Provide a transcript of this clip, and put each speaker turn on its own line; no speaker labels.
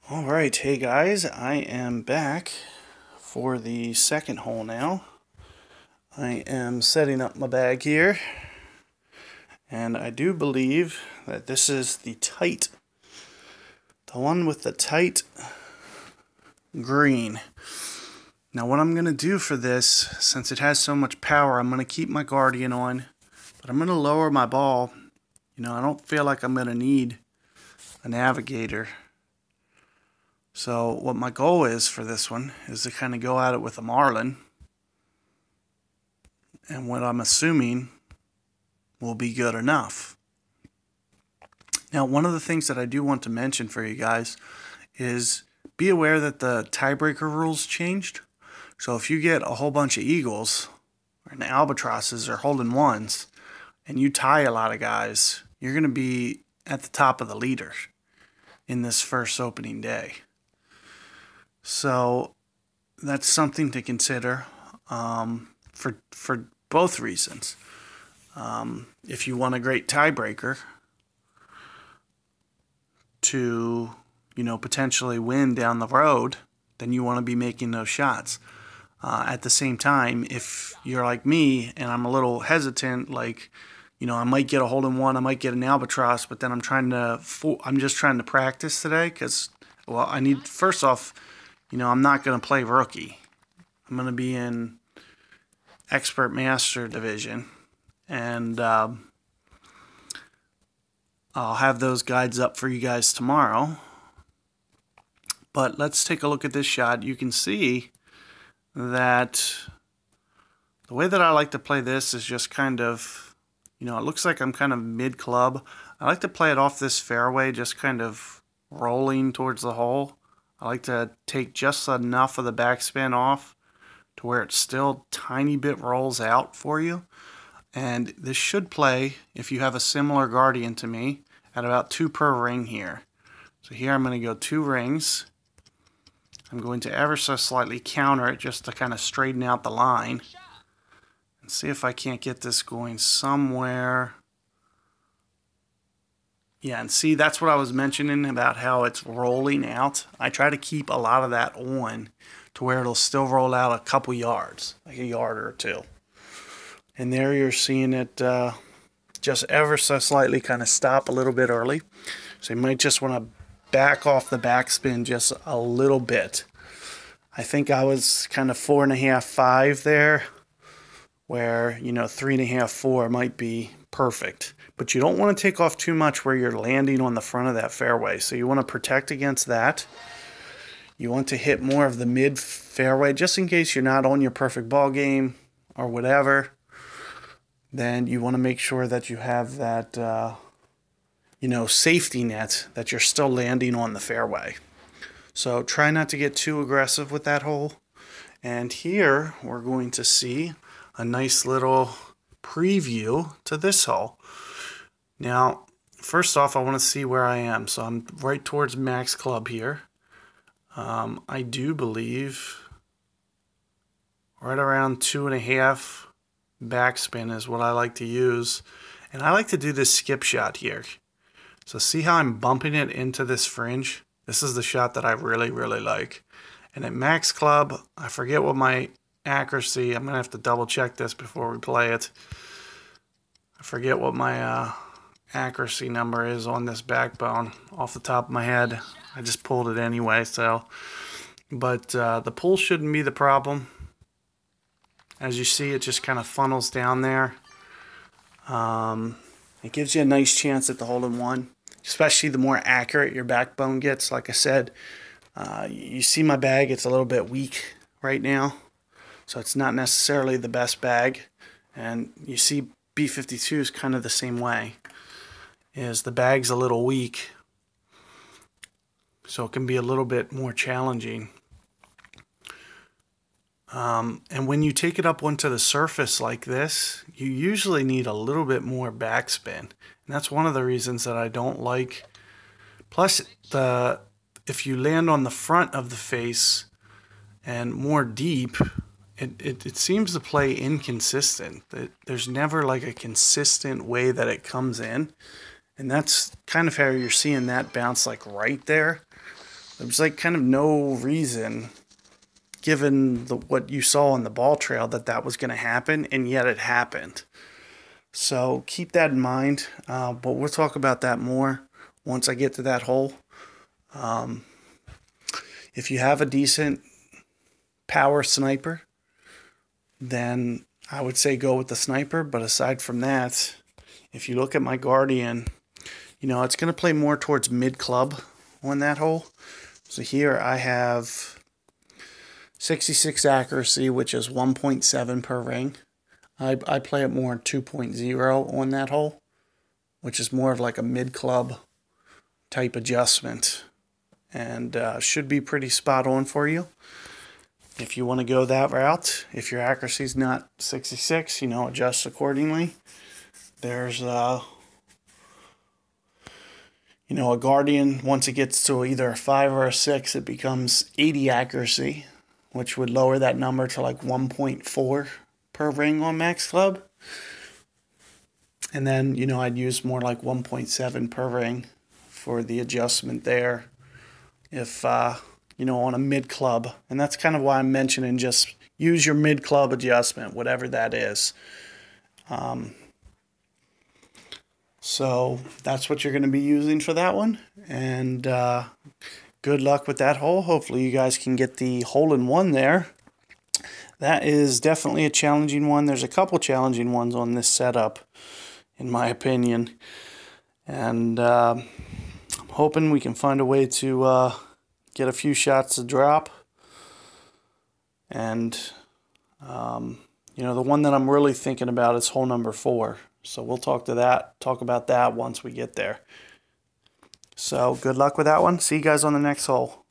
Alright, hey guys, I am back for the second hole now. I am setting up my bag here, and I do believe that this is the one with the tight green. Now what I'm going to do for this, since it has so much power, I'm going to keep my Guardian on, but I'm going to lower my ball. I don't feel like I'm going to need a navigator. So what my goal is for this one is to kind of go at it with a marlin, and what I'm assuming will be good enough. Now, one of the things that I do want to mention for you guys is be aware that the tiebreaker rules changed. So if you get a whole bunch of eagles or albatrosses or hole-in-ones and you tie a lot of guys, you're going to be at the top of the leader in this first opening day. So that's something to consider for both reasons. If you want a great tiebreaker to potentially win down the road, then you want to be making those shots. At the same time, if you're like me and I'm a little hesitant, like I might get a hole-in-one, I might get an albatross, but then I'm just trying to practice today because, well, I need, first off, I'm not going to play rookie. I'm going to be in expert master division, and I'll have those guides up for you guys tomorrow. But let's take a look at this shot. You can see that the way that I like to play this is just kind of, it looks like I'm kind of mid-club. I like to play it off this fairway, just kind of rolling towards the hole. I like to take just enough of the backspin off to where it still tiny bit rolls out for you. And this should play, if you have a similar Guardian to me, at about 2 per ring here. So here I'm going to go 2 rings. I'm going to ever so slightly counter it just to kind of straighten out the line. And see if I can't get this going somewhere. Yeah, and see, that's what I was mentioning about how it's rolling out. I try to keep a lot of that on to where it'll still roll out a couple yards, like a yard or 2. And there you're seeing it just ever so slightly kind of stop a little bit early. So you might just want to back off the backspin just a little bit. I think I was kind of 4.5, 5 there, where 3.5, 4 might be perfect. But you don't want to take off too much where you're landing on the front of that fairway. So you want to protect against that. You want to hit more of the mid fairway just in case you're not on your perfect ball game or whatever. Then you want to make sure that you have that safety net, that you're still landing on the fairway. So try not to get too aggressive with that hole. And here we're going to see a nice little preview to this hole. Now, first off, I want to see where I am. So I'm right towards max club here. I do believe right around 2.5 backspin is what I like to use. And I like to do this skip shot here. So see how I'm bumping it into this fringe? This is the shot that I really, really like. And at max club, I forget what my accuracy, I'm going to have to double check this before we play it. I forget what my accuracy number is on this backbone off the top of my head. I just pulled it anyway, so. But the pull shouldn't be the problem. As you see, it just kind of funnels down there. It gives you a nice chance at the hole-in-one, especially the more accurate your backbone gets. Like I said, you see my bag, it's a little bit weak right now, so it's not necessarily the best bag. And you see B52 is kind of the same way. Is the bag's a little weak, so it can be a little bit more challenging. And when you take it up onto the surface like this, you usually need a little bit more backspin. And that's one of the reasons that I don't like. Plus, if you land on the front of the face and more deep, it seems to play inconsistent. There's never like a consistent way that it comes in. And that's kind of how you're seeing that bounce like right there. There was like kind of no reason, given what you saw on the ball trail, that was going to happen, and yet it happened. So keep that in mind, but we'll talk about that more once I get to that hole. If you have a decent power sniper, then I would say go with the sniper. But aside from that, if you look at my Guardian, you know, it's going to play more towards mid-club on that hole. So here I have 66 accuracy, which is 1.7 per ring. I play it more 2.0 on that hole, which is more of like a mid-club type adjustment, and should be pretty spot on for you if you want to go that route. If your accuracy is not 66, you know, adjust accordingly. There's you know, a Guardian, once it gets to either a 5 or a 6, it becomes 80 accuracy, which would lower that number to like 1.4 per ring on max club. And then, you know, I'd use more like 1.7 per ring for the adjustment there if, you know, on a mid club. And that's kind of why I'm mentioning just use your mid club adjustment, whatever that is. So that's what you're going to be using for that one. And good luck with that hole. Hopefully you guys can get the hole-in-one there. That is definitely a challenging one. There's a couple challenging ones on this setup, in my opinion. And I'm hoping we can find a way to get a few shots to drop. And, you know, the one that I'm really thinking about is hole number 4. So we'll talk about that once we get there. So good luck with that one. See you guys on the next hole.